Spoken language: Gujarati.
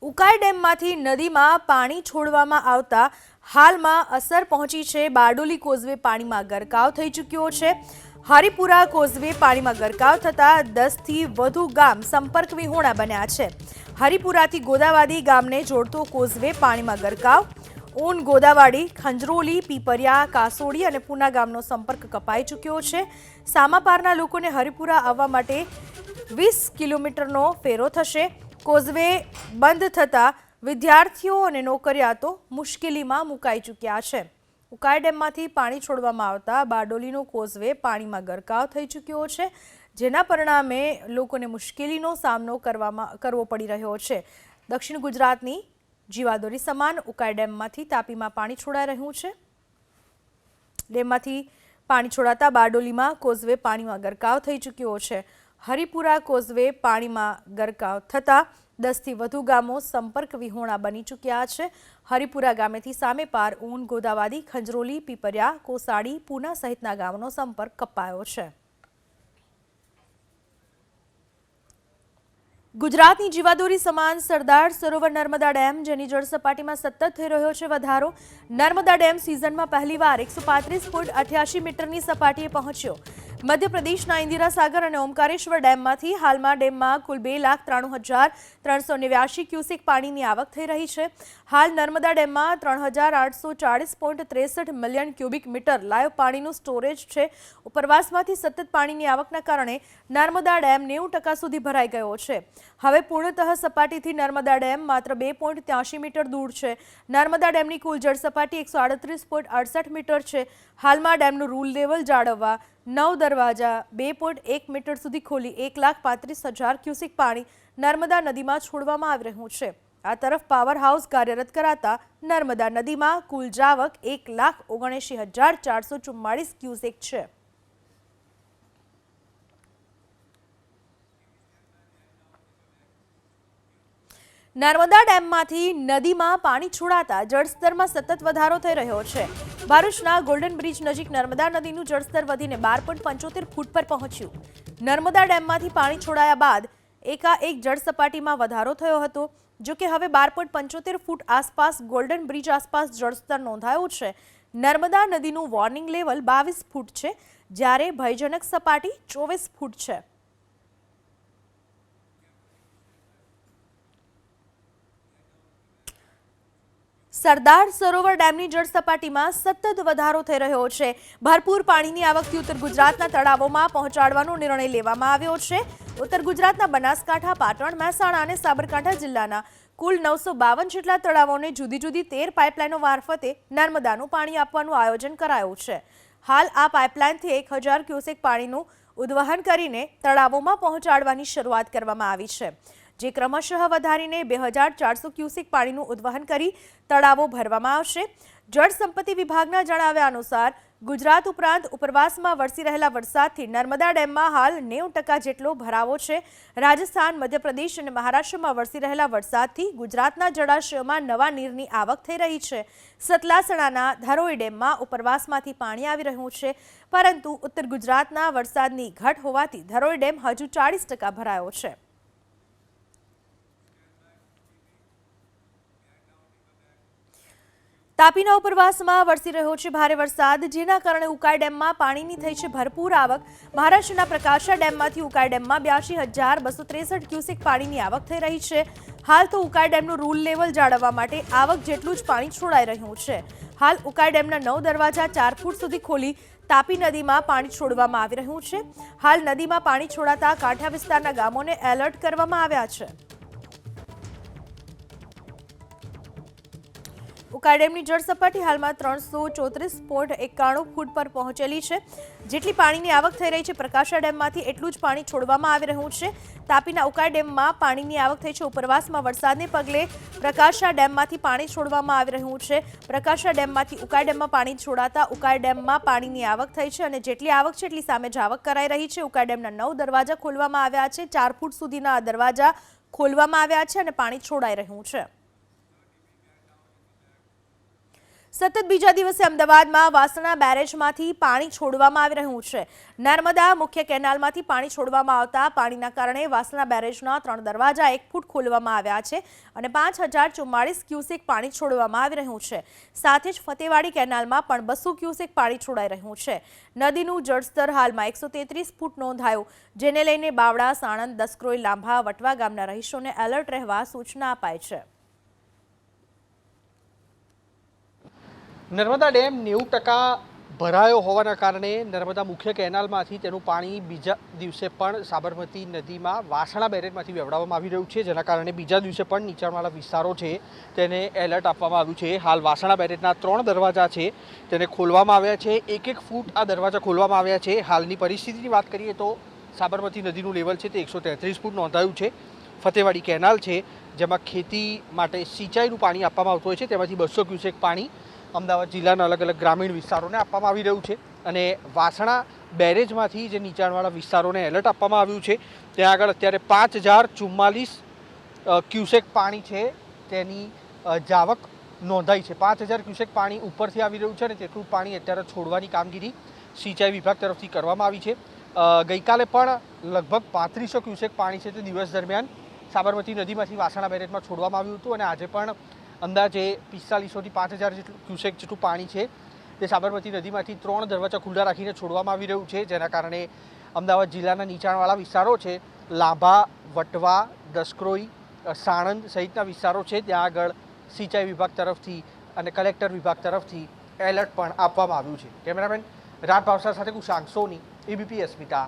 ઉકાઈ ડેમમાંથી નદીમાં પાણી છોડવામાં આવતા હાલમાં અસર પહોંચી છે। બારડોલી કોઝવે પાણીમાં ગરકાવ થઈ ચૂક્યો છે। હરિપુરા કોઝવે પાણીમાં ગરકાવ થતાં 10થી વધુ ગામ સંપર્ક વિહોણા બન્યા છે। હરિપુરાથી ગોદાવાડી ગામને જોડતો કોઝવે પાણીમાં ગરકાવ। ઊન, ગોદાવાડી, ખંજરોલી, પીપરિયા, કાસોડી અને પૂના ગામનો સંપર્ક કપાઈ ચૂક્યો છે। સામાપારના લોકોને હરિપુરા આવવા માટે 20 કિલોમીટરનો ફેરો થશે। કોઝવે બંધ થતાં વિદ્યાર્થીઓ અને નોકરિયાતો મુશ્કેલીમાં મુકાઈ ચૂક્યા છે। ઉકાઈ ડેમમાંથી પાણી છોડવામાં આવતા બારડોલીનો કોઝવે પાણીમાં ગરકાવ થઈ ચૂક્યો છે, જેના પરિણામે લોકોને મુશ્કેલીનો સામનો કરવો પડી રહ્યો છે। દક્ષિણ ગુજરાતની જીવાદોરી સમાન ઉકાઈ ડેમમાંથી તાપીમાં પાણી છોડાઈ રહ્યું છે। ડેમમાંથી પાણી છોડાતા બારડોલીમાં કોઝવે પાણીમાં ગરકાવ થઈ ચૂક્યો છે। હરિપુરા કોઝવે પાણીમાં ગરકાવ થતાં 10થી વધુ ગામો સંપર્ક વિહોણા બની ચૂક્યા છે। હરિપુરા ગામેથી સામે પાર ઊન, ગોદાવાડી, ખંજરોલી, પીપરિયા, કોસાડી, પૂના સહિતના ગામોનો સંપર્ક કપાયો છે। ગુજરાતની જીવાદોરી સમાન સરદાર સરોવર નર્મદા ડેમ, જેની જળ સપાટીમાં સતત થઈ રહ્યો છે વધારો। નર્મદા ડેમ સિઝનમાં પહેલીવાર 135.88 મીટરની સપાટીએ પહોંચ્યો। મધ્યપ્રદેશના ઇન્દિરા સાગર અને ઓમકારેશ્વર ડેમમાંથી હાલમાં ડેમમાં કુલ 2,93,389 ક્યુસેક પાણીની આવક થઈ રહી છે। હાલ નર્મદા ડેમમાં 3,840.63 મિલિયન ક્યુબિક મીટર લાઈવ પાણીનું સ્ટોરેજ છે। ઉપરવાસમાંથી સતત પાણીની આવકના કારણે નર્મદા ડેમ 90% સુધી ભરાઈ ગયો છે। હવે પૂર્ણતઃ સપાટીથી નર્મદા ડેમ માત્ર 2.83 મીટર દૂર છે। નર્મદા ડેમની કુલ જળ સપાટી 138.68 મીટર છે। હાલમાં ડેમનું રૂલ લેવલ જાળવવા 9 દરવાજા 2.1 મીટર સુધી ખોલી 1,35,000 ક્યુસેક પાણી નર્મદા નદીમાં છોડવામાં આવી રહ્યું છે। આ તરફ પાવર હાઉસ કાર્યરત કરાતા નર્મદા નદીમાં કુલ જાવક 1,79,444 ક્યુસેક છે। નર્મદા ડેમમાંથી નદીમાં પાણી છોડાતા જળસ્તરમાં સતત વધારો થઈ રહ્યો છે। ભરૂચના ગોલ્ડન બ્રિજ નજીક નર્મદા નદીનું જળસ્તર વધીને 12.75 ફૂટ પર પહોંચ્યું। નર્મદા ડેમમાંથી પાણી છોડાયા બાદ એકાએક જળ સપાટીમાં વધારો થયો હતો। જો કે હવે 12.75 ફૂટ આસપાસ ગોલ્ડન બ્રિજ આસપાસ જળસ્તર નોંધાયું છે। નર્મદા નદીનું વોર્નિંગ લેવલ 22 ફૂટ છે, જ્યારે ભયજનક સપાટી 24 ફૂટ છે। સરદાર સરોવર ડેમની જળ સપાટીમાં સતત વધારો થઈ રહ્યો છે। ભરપૂર પાણીની આવકથી ઉત્તર ગુજરાતના તળાવોમાં પહોંચાડવાનો નિર્ણય લેવામાં આવ્યો છે। ઉત્તર ગુજરાતના બનાસકાંઠા, પાટણ, મહેસાણા અને સાબરકાંઠા જિલ્લાના કુલ 952 જેટલા તળાવોને જુદી જુદી 13 પાઇપલાઇનો મારફતે નર્મદાનું પાણી આપવાનું આયોજન કરાયું છે। હાલ આ પાઇપલાઇનથી 1000 ક્યુસેક પાણીનું ઉદ્વહન કરીને તળાવોમાં પહોંચાડવાની શરૂઆત કરવામાં આવી છે, જે ક્રમશઃ વધારીને 2,400 ક્યુસેક પાણીનું ઉદ્વહન કરી તળાવો ભરવામાં આવશે। જળ સંપત્તિ વિભાગના જણાવ્યા અનુસાર ગુજરાત ઉપરાંત ઉપરવાસમાં વરસી રહેલા વરસાદથી નર્મદા ડેમમાં હાલ 90% જેટલો ભરાવો છે। રાજસ્થાન, મધ્યપ્રદેશ અને મહારાષ્ટ્રમાં વરસી રહેલા વરસાદથી ગુજરાતના જળાશયોમાં નવા નીરની આવક થઈ રહી છે। સતલાસણાના ધરોઈ ડેમમાં ઉપરવાસમાંથી પાણી આવી રહ્યું છે, પરંતુ ઉત્તર ગુજરાતના વરસાદની ઘટ હોવાથી ધરોઈ ડેમ હજુ 40% ભરાયો છે। તાપીના ઉપરવાસમાં વરસી રહ્યો છે ભારે વરસાદ, જેના કારણે ઉકાઈ ડેમમાં પાણીની થઈ છે ભરપૂર આવક। મહારાષ્ટ્રના પ્રકાશા ડેમમાંથી ઉકાઈ ડેમમાં 82,263 ક્યુસેક પાણીની આવક થઈ રહી છે। હાલ તો ઉકાઈ ડેમનું રૂલ લેવલ જાળવવા માટે આવક જેટલું જ પાણી છોડાઈ રહ્યું છે। હાલ ઉકાઈ ડેમના 9 દરવાજા 4 ફૂટ સુધી ખોલી તાપી નદીમાં પાણી છોડવામાં આવી રહ્યું છે। હાલ નદીમાં પાણી છોડાતા કાંઠા વિસ્તારના ગામોને એલર્ટ કરવામાં આવ્યા છે। ઉકાઈ ડેમની જળ સપાટી હાલમાં 334.91 ફૂટ પર પહોંચેલી છે। જેટલી પાણીની આવક થઈ રહી છે પ્રકાશા ડેમમાંથી એટલું જ પાણી છોડવામાં આવી રહ્યું છે। તાપીના ઉકાઈ ડેમમાં પાણીની આવક થઈ છે। ઉપરવાસમાં વરસાદને પગલે પ્રકાશા ડેમમાંથી પાણી છોડવામાં આવી રહ્યું છે। પ્રકાશા ડેમમાંથી ઉકાઈ ડેમમાં પાણી છોડાતા ઉકાઈ ડેમમાં પાણીની આવક થઈ છે અને જેટલી આવક છે એટલી સામે જાવક કરાઈ રહી છે। ઉકાઈ ડેમના 9 દરવાજા ખોલવામાં આવ્યા છે। 4 ફૂટ સુધીના આ દરવાજા ખોલવામાં આવ્યા છે અને પાણી છોડાઈ રહ્યું છે। સતત બીજા દિવસે અમદાવાદમાં વાસણા બેરેજમાંથી પાણી છોડવામાં આવી રહ્યું છે. નર્મદા મુખ્ય કેનાલમાંથી પાણી છોડવામાં આવતા પાણીના કારણે વાસણા બેરેજના 3 દરવાજા 1 ફૂટ ખોલવામાં આવ્યા છે અને 5044 ક્યુસેક પાણી છોડવામાં આવી રહ્યું છે. સાથે જ ફતેવાડી કેનાલમાં પણ 200 ક્યુસેક પાણી છોડાઈ રહ્યું છે. નદીનું જળસ્તર હાલમાં 133 ફૂટ નોંધાયું, જેને લઈને બાવળા, સાણંદ, દસક્રોઈ, લાંભા, વટવા ગામના રહીશોને એલર્ટ રહેવા સૂચના અપાઈ છે. નર્મદા ડેમ 90% ભરાયો હોવાના કારણે નર્મદા મુખ્ય કેનાલમાંથી તેનું પાણી બીજા દિવસે પણ સાબરમતી નદીમાં વાસણા બેરેજમાંથી વહેવડાવવામાં આવી રહ્યું છે, જેના કારણે બીજા દિવસે પણ નીચાણવાળા વિસ્તારો છે તેને એલર્ટ આપવામાં આવ્યું છે. હાલ વાસણા બેરેજના 3 દરવાજા છે તેને ખોલવામાં આવ્યા છે. 1-1 ફૂટ આ દરવાજા ખોલવામાં આવ્યા છે. હાલની પરિસ્થિતિની વાત કરીએ તો સાબરમતી નદીનું લેવલ છે તે 133 ફૂટ નોંધાયું છે. ફતેવાડી કેનાલ છે જેમાં ખેતી માટે સિંચાઈનું પાણી આપવામાં આવતું હોય છે, તેમાંથી 200 ક્યુસેક પાણી અમદાવાદ જિલ્લાના અલગ અલગ ગ્રામીણ વિસ્તારોને આપવામાં આવી રહ્યું છે. અને વાસણા બેરેજમાંથી જે નીચાણવાળા વિસ્તારોને એલર્ટ આપવામાં આવ્યું છે ત્યાં આગળ અત્યારે 5044 ક્યુસેક પાણી છે તેની જાવક નોંધાઈ છે. 5000 ક્યુસેક પાણી ઉપરથી આવી રહ્યું છે અને તેટલું પાણી અત્યારે છોડવાની કામગીરી સિંચાઈ વિભાગ તરફથી કરવામાં આવી છે. ગઈકાલે પણ લગભગ 3500 ક્યુસેક પાણી છે તે દિવસ દરમિયાન સાબરમતી નદીમાંથી વાસણા બેરેજમાં છોડવામાં આવ્યું હતું અને આજે પણ અંદાજે 4500 થી 5000 જેટલું ક્યુસેક જેટલું પાણી છે તે સાબરમતી નદીમાંથી 3 દરવાજા ખુલ્લા રાખીને છોડવામાં આવી રહ્યું છે, જેના કારણે અમદાવાદ જિલ્લાના નીચાણવાળા વિસ્તારો છે, લાંભા, વટવા, દસક્રોઈ, સાણંદ સહિતના વિસ્તારો છે ત્યાં આગળ સિંચાઈ વિભાગ તરફથી અને કલેક્ટર વિભાગ તરફથી એલર્ટ પણ આપવામાં આવ્યું છે. કેમેરામેન રાજ ભાવસાર સાથે કુશાંક સોની, એબીપી અસ્મિતા.